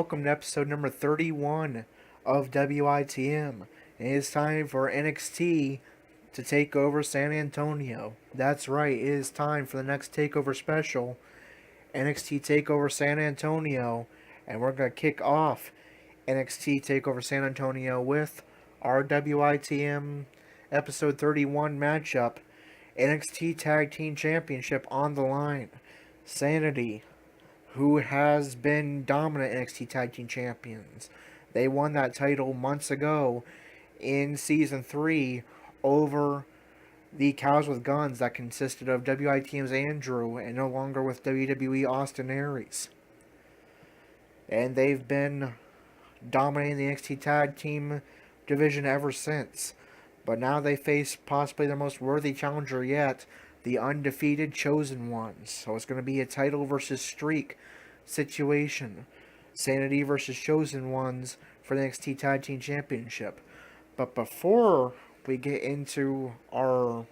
welcome to episode number 31 of WITM. It is time for NXT to take over San Antonio. That's right, it is time for the next TakeOver special, NXT TakeOver San Antonio, and we're going to kick off NXT TakeOver San Antonio with our WITM episode 31 matchup, NXT Tag Team Championship on the line. SAnitY, who has been dominant NXT Tag Team Champions. They won that title months ago in Season 3 over the Cows with Guns that consisted of WITM's Andrew and no longer with WWE Austin Aries. And they've been dominating the NXT Tag Team division ever since. But now they face possibly their most worthy challenger yet, the undefeated Chosen Ones. So it's going to be a title versus streak situation. SAnitY versus Chosen Ones for the NXT Tag Team Championship. But before we get into our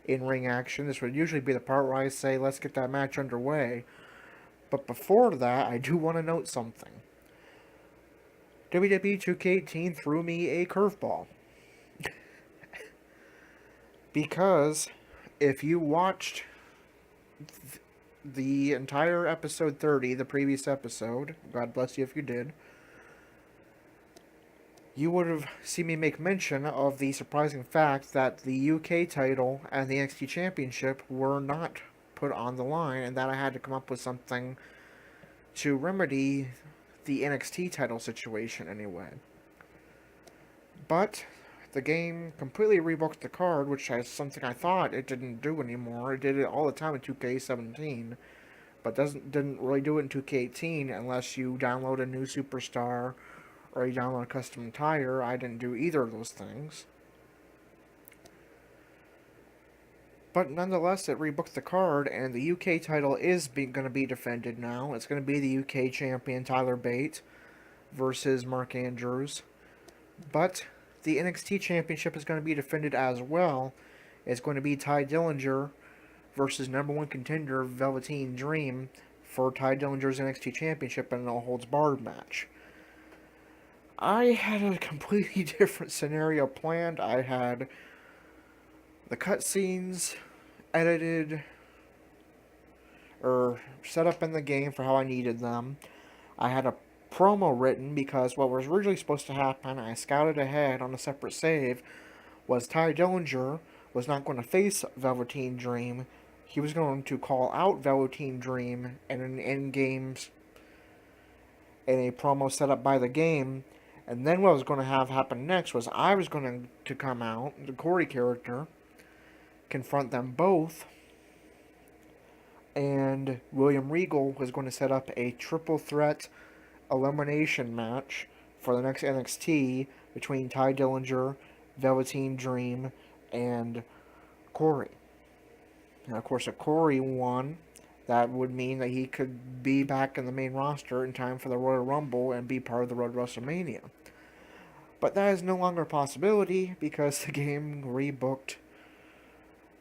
in-ring action, this would usually be the part where I say, let's get that match underway. But before that, I do want to note something. WWE 2K18 threw me a curveball. Because if you watched the entire episode 30, the previous episode, God bless you if you did, you would have seen me make mention of the surprising fact that the UK title and the NXT Championship were not put on the line, and that I had to come up with something to remedy the NXT title situation anyway. But the game completely rebooked the card, which is something I thought it didn't do anymore. It did it all the time in 2K17, but didn't really do it in 2K18 unless you download a new superstar or you download a custom tire. I didn't do either of those things. But nonetheless, it rebooked the card, and the UK title is going to be defended now. It's going to be the UK champion Tyler Bate versus Mark Andrews. But the NXT Championship is going to be defended as well. It's going to be Tye Dillinger versus number one contender Velveteen Dream for Tye Dillinger's NXT Championship in an all-holds-barred match. I had a completely different scenario planned. I had the cutscenes edited or set up in the game for how I needed them. I had a promo written because what was originally supposed to happen, I scouted ahead on a separate save, was Tye Dillinger was not going to face Velveteen Dream. He was going to call out Velveteen Dream in an in-game, in a promo set up by the game. And then what was going to have happen next was I was going to come out, the Corey character, confront them both, and William Regal was going to set up a triple threat elimination match for the next NXT between Tye Dillinger, Velveteen Dream, and Corey. And of course, if Corey won, that would mean that he could be back in the main roster in time for the Royal Rumble and be part of the road to WrestleMania. But that is no longer a possibility because the game rebooked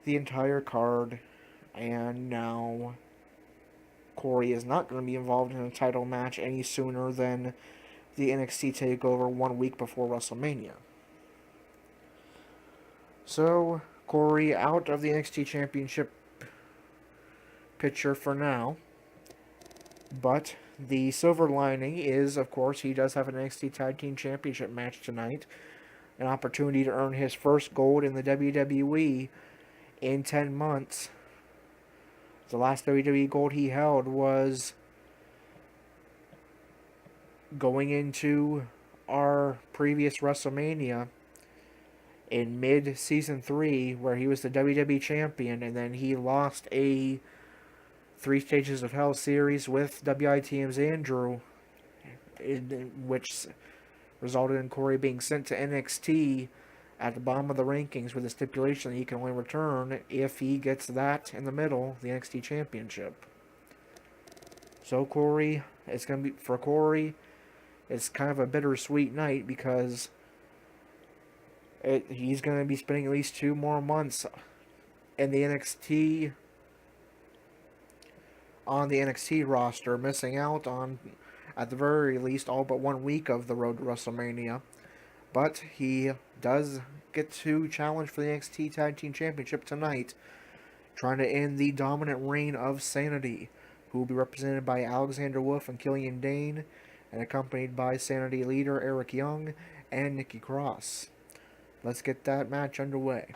the entire card, and now Corey is not going to be involved in a title match any sooner than the NXT TakeOver 1 week before WrestleMania. So, Corey out of the NXT Championship picture for now. But the silver lining is, of course, he does have an NXT Tag Team Championship match tonight. An opportunity to earn his first gold in the WWE in 10 months. The last WWE gold he held was going into our previous WrestleMania in mid-season 3, where he was the WWE champion, and then he lost a 3 Stages of Hell series with WITM's Andrew, which resulted in Corey being sent to NXT at the bottom of the rankings with the stipulation that he can only return if he gets that in the middle, the NXT Championship. So Corey, it's kind of a bittersweet night because he's going to be spending at least 2 more months in the NXT on the NXT roster, missing out on at the very least, all but 1 week of the road to WrestleMania. But he does get to challenge for the NXT Tag Team Championship tonight, trying to end the dominant reign of SAnitY, who will be represented by Alexander Wolf and Killian Dane, and accompanied by SAnitY leader Eric Young and Nikki Cross. Let's get that match underway.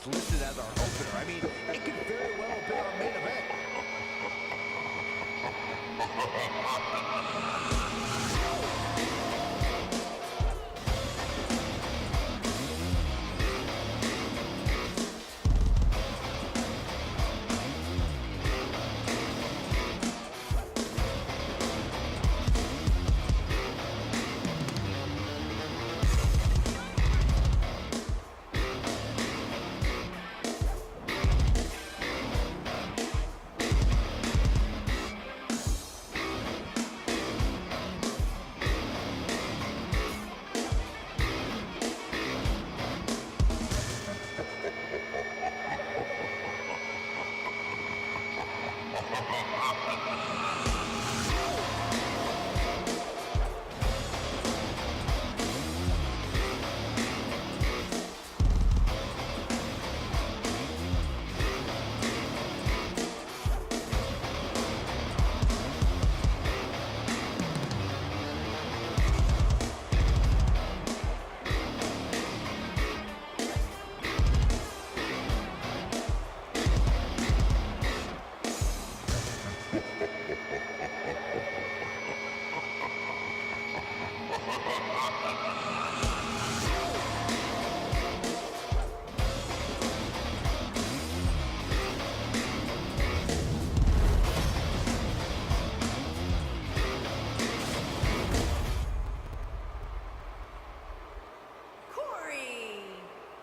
Listed as our opener. I mean, it could very well have been our main event.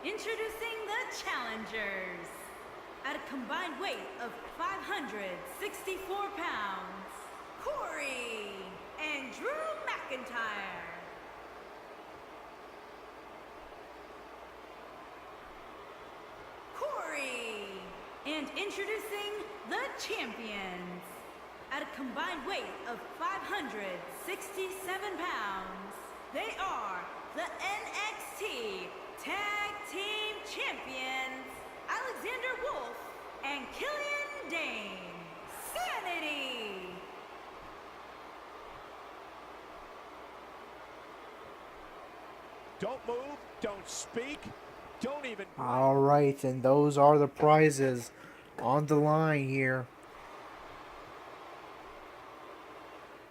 Introducing the challengers. At a combined weight of 564 pounds, Corey and Drew McIntyre. Corey. And introducing the champions. At a combined weight of 567 pounds, they are the NXT Tag Team Champions, Alexander Wolf and Killian Dane. SAnitY! Don't move, don't speak, don't even... All right, and those are the prizes on the line here.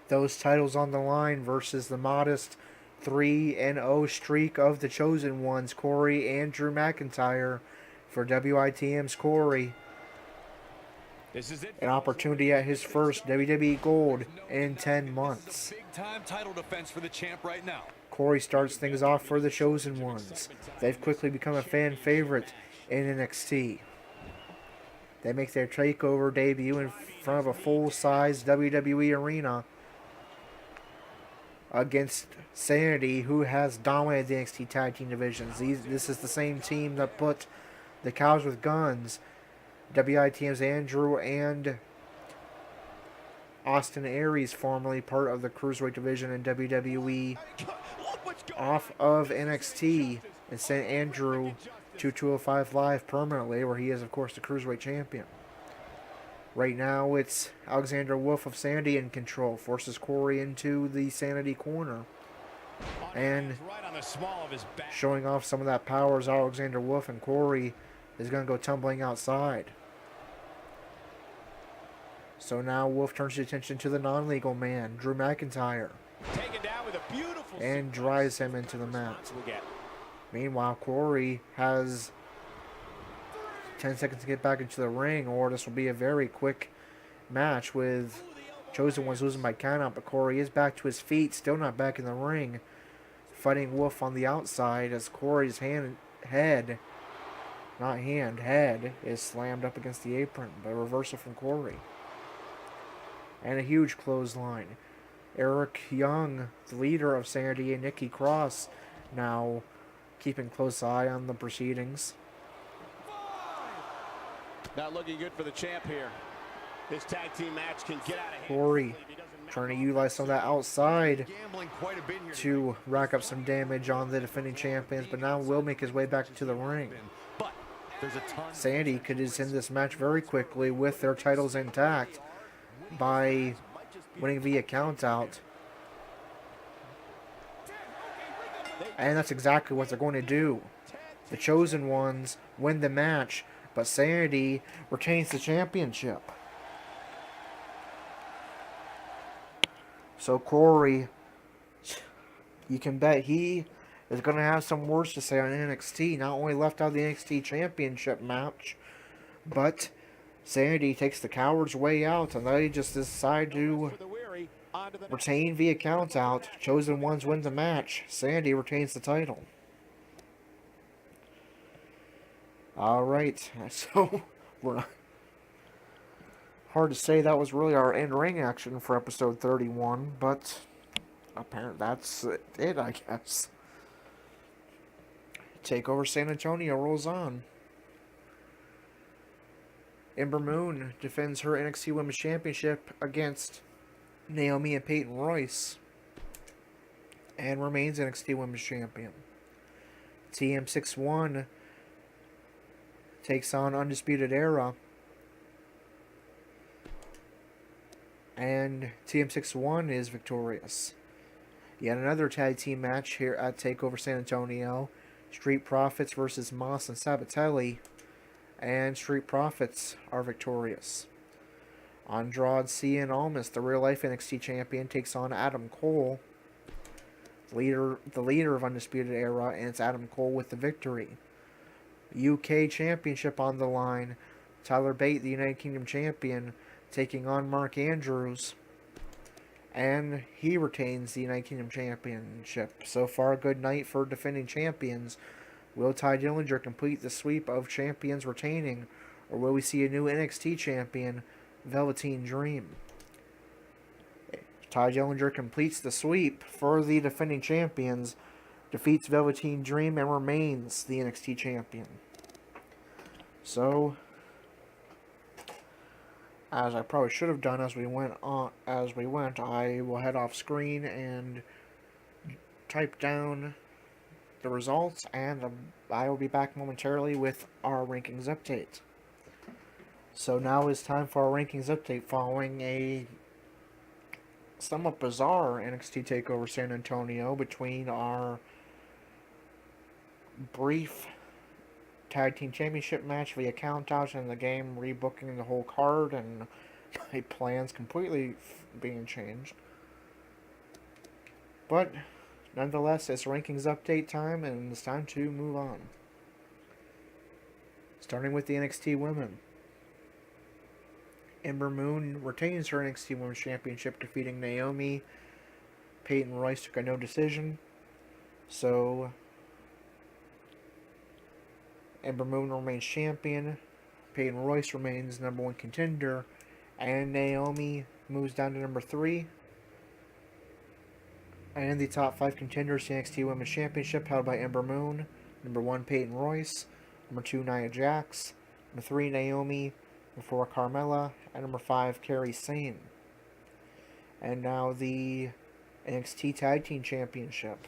Those titles on the line versus the modest 3-0 streak of the Chosen Ones, Corey and Drew McIntyre. For WITM's Corey, an opportunity at his first WWE Gold in 10 months. Big-time title defense for the champ right now. Corey starts things off for the Chosen Ones. They've quickly become a fan favorite in NXT. They make their takeover debut in front of a full-size WWE arena against SAnitY, who has dominated the NXT Tag Team divisions. This is the same team that put the Cows with Guns, WITM's Andrew, and Austin Aries, formerly part of the Cruiserweight division in WWE, off of NXT and sent Andrew to 205 Live permanently, where he is, of course, the Cruiserweight champion. Right now, it's Alexander Wolf of SAnitY in control, forces Corey into the SAnitY corner, and showing off some of that power is Alexander Wolf, and Corey is going to go tumbling outside. So now Wolf turns his attention to the non-legal man, Drew McIntyre, and drives him into the mat. Meanwhile, Corey has 10 seconds to get back into the ring, or this will be a very quick match with Chosen Ones losing by countout, but Corey is back to his feet, still not back in the ring, fighting Wolf on the outside as Corey's head is slammed up against the apron, but a reversal from Corey. And a huge clothesline. Eric Young, the leader of SAnitY, and Nikki Cross now keeping close eye on the proceedings. Not looking good for the champ here. This tag team match can get out of hand. Corey trying to utilize some of that outside to rack up some damage on the defending champions, but now will make his way back into the ring. SAnitY could just end this match very quickly with their titles intact by winning via countout. And that's exactly what they're going to do. The Chosen Ones win the match, but SAnitY retains the championship. So Corey, you can bet he is going to have some words to say on NXT. Not only left out of the NXT championship match, but SAnitY takes the coward's way out, and they just decide to retain via countout. Chosen Ones win the match. SAnitY retains the title. Alright, so hard to say that was really our in-ring action for episode 31, but apparently that's it, I guess. TakeOver San Antonio rolls on. Ember Moon defends her NXT Women's Championship against Naomi and Peyton Royce and remains NXT Women's Champion. TM61 takes on Undisputed Era, and TM61 is victorious. Yet another tag team match here at TakeOver San Antonio. Street Profits versus Moss and Sabatelli, and Street Profits are victorious. Andrade Cien Almas, the real-life NXT champion, takes on Adam Cole, the leader of Undisputed Era, and it's Adam Cole with the victory. UK Championship on the line. Tyler Bate, the United Kingdom champion, taking on Mark Andrews, and he retains the United Kingdom Championship. So far, a good night for defending champions. Will Ty Dillinger complete the sweep of champions retaining, or will we see a new NXT champion, Velveteen Dream? Ty Dillinger completes the sweep for the defending champions, defeats Velveteen Dream, and remains the NXT champion. So, as I probably should have done as we went, I will head off screen and type down the results, and I will be back momentarily with our rankings update. So now it's time for our rankings update following a somewhat bizarre NXT TakeOver San Antonio between our brief Tag Team Championship match via countout and the game rebooking the whole card and my plans completely being changed. But nonetheless, it's rankings update time, and it's time to move on. Starting with the NXT Women. Ember Moon retains her NXT Women's Championship, defeating Naomi. Peyton Royce took a no decision. So Ember Moon remains champion. Peyton Royce remains number 1 contender, and Naomi moves down to number 3. And in the top 5 contenders, the NXT Women's Championship held by Ember Moon, number 1 Peyton Royce, number 2 Nia Jax, number 3 Naomi, number 4 Carmella, and number 5 Kairi Sane. And now the NXT Tag Team Championship,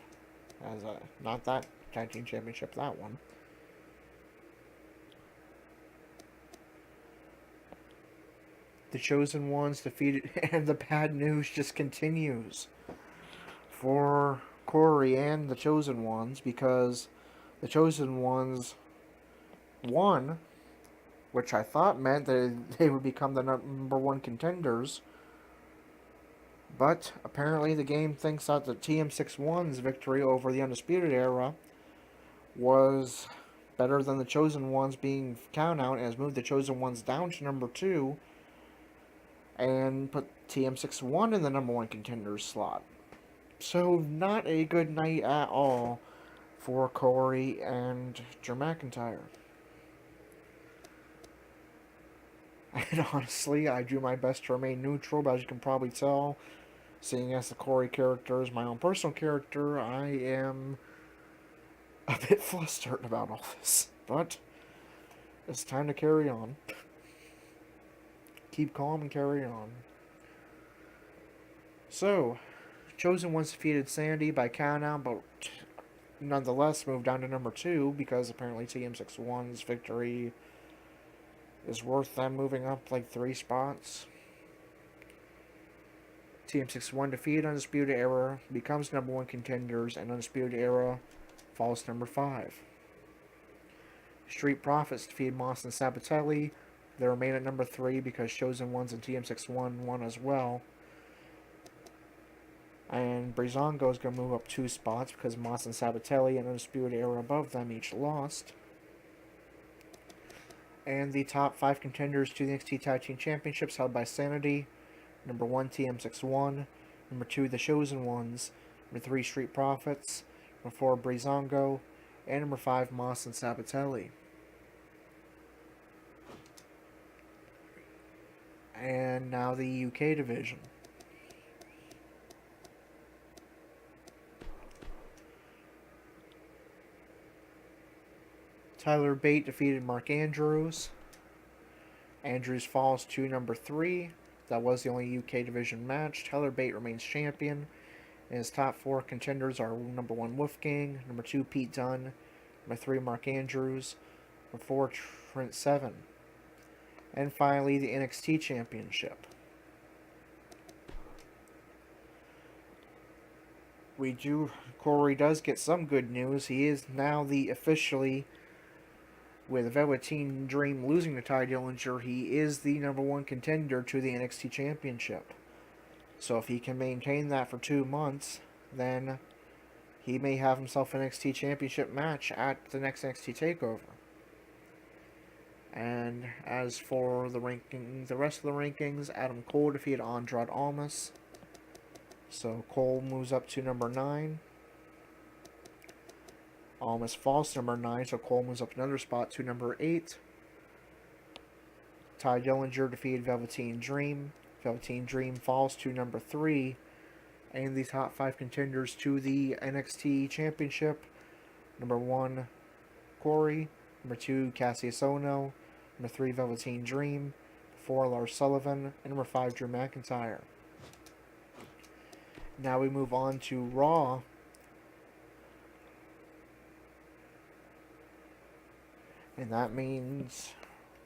not that Tag Team Championship, that one. The Chosen Ones defeated, and the bad news just continues for Corey and the Chosen Ones, because the Chosen Ones won, which I thought meant that they would become the number 1 contenders. But apparently the game thinks that the TM61's victory over the Undisputed Era was better than the Chosen Ones being count out, and has moved the Chosen Ones down to number 2 and put TM61 in the number 1 contenders slot. So not a good night at all for Corey and Drew McIntyre. And honestly, I do my best to remain neutral, but as you can probably tell, seeing as the Corey character is my own personal character, I am a bit flustered about all this. But it's time to carry on. Keep calm and carry on. So, Chosen Ones defeated SAnitY by countout, but nonetheless moved down to number 2 because apparently TM61's victory is worth them moving up like 3 spots. TM61 defeated Undisputed Era, becomes number 1 contenders, and Undisputed Era falls to number 5. Street Profits defeated Moss and Sabatelli. They remain at number 3 because Chosen Ones and TM61 won as well. And Breezango is going to move up 2 spots because Moss and Sabatelli and Undisputed Era above them each lost. And the top 5 contenders to the NXT Tag Team Championships held by SAnitY. Number 1, TM61. Number 2, The Chosen Ones. Number 3, Street Profits. Number 4, Breezango. And number 5, Moss and Sabatelli. And now the UK division. Tyler Bate defeated Mark Andrews. Andrews falls to number 3. That was the only UK division match. Tyler Bate remains champion. And his top 4 contenders are number 1, Wolfgang. Number 2, Pete Dunne. Number 3, Mark Andrews. Number 4, Trent Seven. And finally, the NXT Championship. Corey does get some good news. He is now officially, with Velveteen Dream losing to Ty Dillinger, he is the number 1 contender to the NXT Championship. So if he can maintain that for 2 months, then he may have himself an NXT Championship match at the next NXT TakeOver. And as for the rest of the rankings, Adam Cole defeated Andrade Almas. So Cole moves up to number 9. Almas falls to number 9, so Cole moves up another spot to number 8. Ty Dillinger defeated Velveteen Dream. Velveteen Dream falls to number 3. And the top 5 contenders to the NXT Championship. Number 1, Corey. Number 2, Cassius Ohno. Number 3, Velveteen Dream. 4, Lars Sullivan. And number 5, Drew McIntyre. Now we move on to Raw. And that means,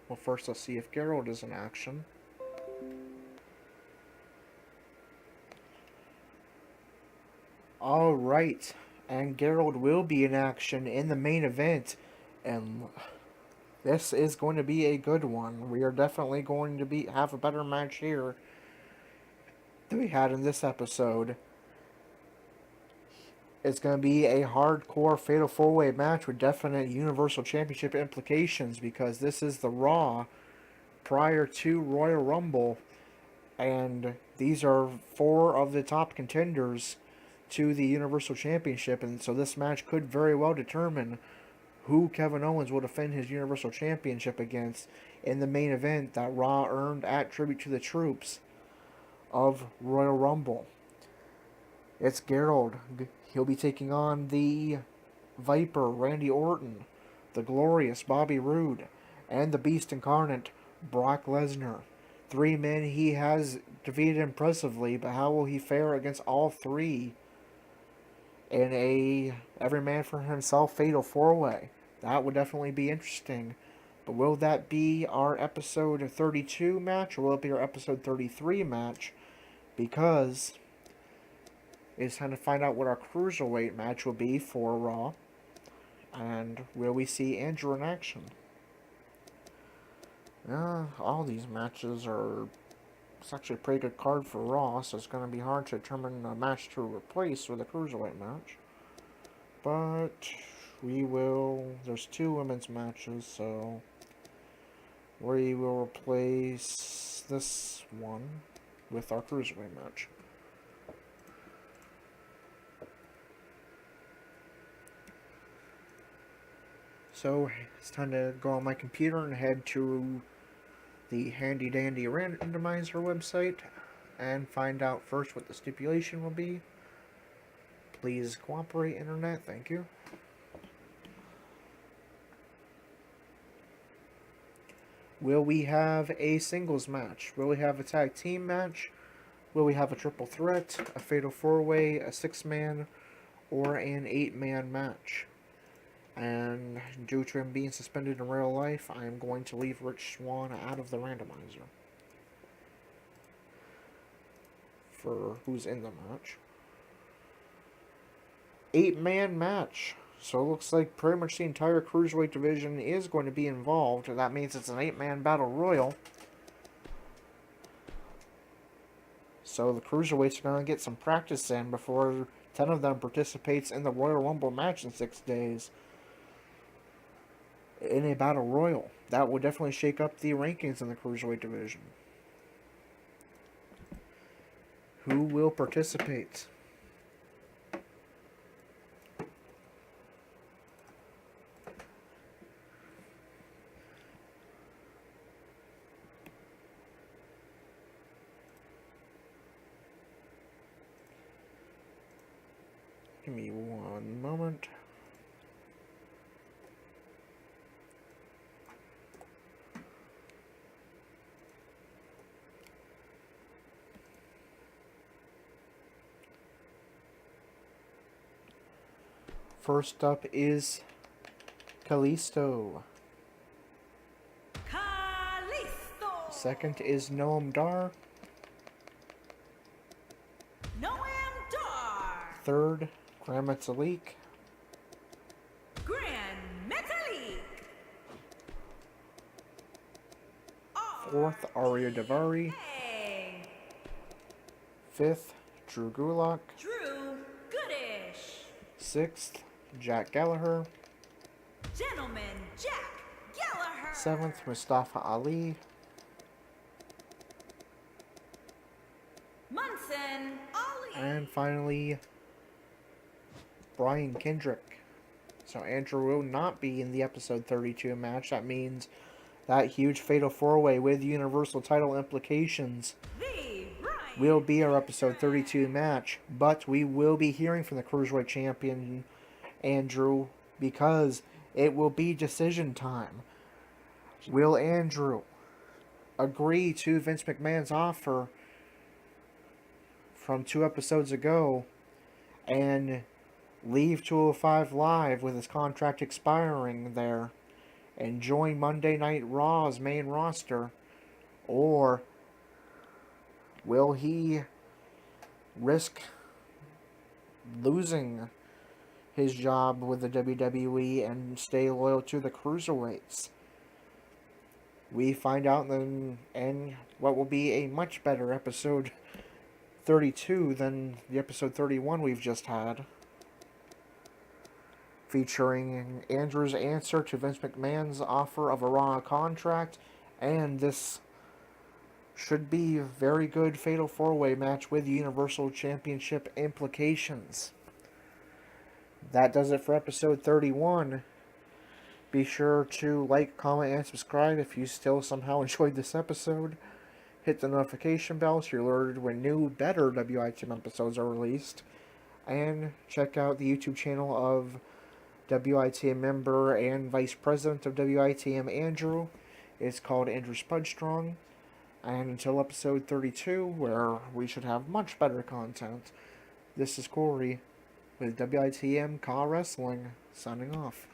well, first let's see if Gerald is in action. Alright, and Gerald will be in action in the main event, and this is going to be a good one. We are definitely going to have a better match here than we had in this episode. It's going to be a hardcore Fatal 4-Way match with definite Universal Championship implications, because this is the Raw prior to Royal Rumble, and these are 4 of the top contenders to the Universal Championship, and so this match could very well determine who Kevin Owens will defend his Universal Championship against in the main event that Raw earned at Tribute to the Troops of Royal Rumble. It's Gerald. He'll be taking on the Viper, Randy Orton, the Glorious, Bobby Roode, and the Beast Incarnate, Brock Lesnar. 3 men he has defeated impressively, but how will he fare against all 3 in a every man for himself fatal 4-way? That would definitely be interesting. But will that be our episode 32 match, or will it be our episode 33 match? Because it's time to find out what our Cruiserweight match will be for Raw. And will we see Andrew in action? All these matches are... It's actually a pretty good card for Raw, so it's going to be hard to determine a match to replace with a Cruiserweight match. But we will... There's 2 women's matches, so... We will replace this one with our Cruiserweight match. So, it's time to go on my computer and head to the handy dandy randomizer website and find out first what the stipulation will be. Please cooperate, internet, thank you. Will we have a singles match? Will we have a tag team match? Will we have a triple threat, a fatal 4-way, a 6-man, or an 8-man match? And due to him being suspended in real life, I am going to leave Rich Swann out of the randomizer for who's in the match. 8-man match. So it looks like pretty much the entire Cruiserweight division is going to be involved. That means it's an 8-man battle royal. So the Cruiserweights are going to get some practice in before 10 of them participates in the Royal Rumble match in 6 days. In a battle royal. That will definitely shake up the rankings in the Cruiserweight division. Who will participate? Give me one moment. First up is Kalisto. Second is Noam Dar. Third, Gran Metalik. Fourth, Arya Daivari. Fifth, Drew Gulak. Sixth, Jack Gallagher. Seventh, Mustafa Ali. And finally, Brian Kendrick. So Andrew will not be in the episode 32 match. That means that huge fatal 4-way with Universal title implications will be our episode 32 match. But we will be hearing from the Cruiserweight Champion, Andrew, because it will be decision time. Will Andrew agree to Vince McMahon's offer from 2 episodes ago and leave 205 Live with his contract expiring there and join Monday Night Raw's main roster? Or will he risk losing his job with the WWE and stay loyal to the Cruiserweights? We find out then in what will be a much better episode 32 than the episode 31 we've just had, featuring Andrew's answer to Vince McMahon's offer of a Raw contract, and this should be a very good fatal 4-way match with Universal Championship implications. That does it for episode 31. Be sure to like, comment, and subscribe if you still somehow enjoyed this episode. Hit the notification bell so you're alerted when new, better WITM episodes are released. And check out the YouTube channel of WITM member and Vice President of WITM, Andrew. It's called Andrew Spud Strong. And until episode 32, where we should have much better content, this is Corey with WITM Ka Wrestling, signing off.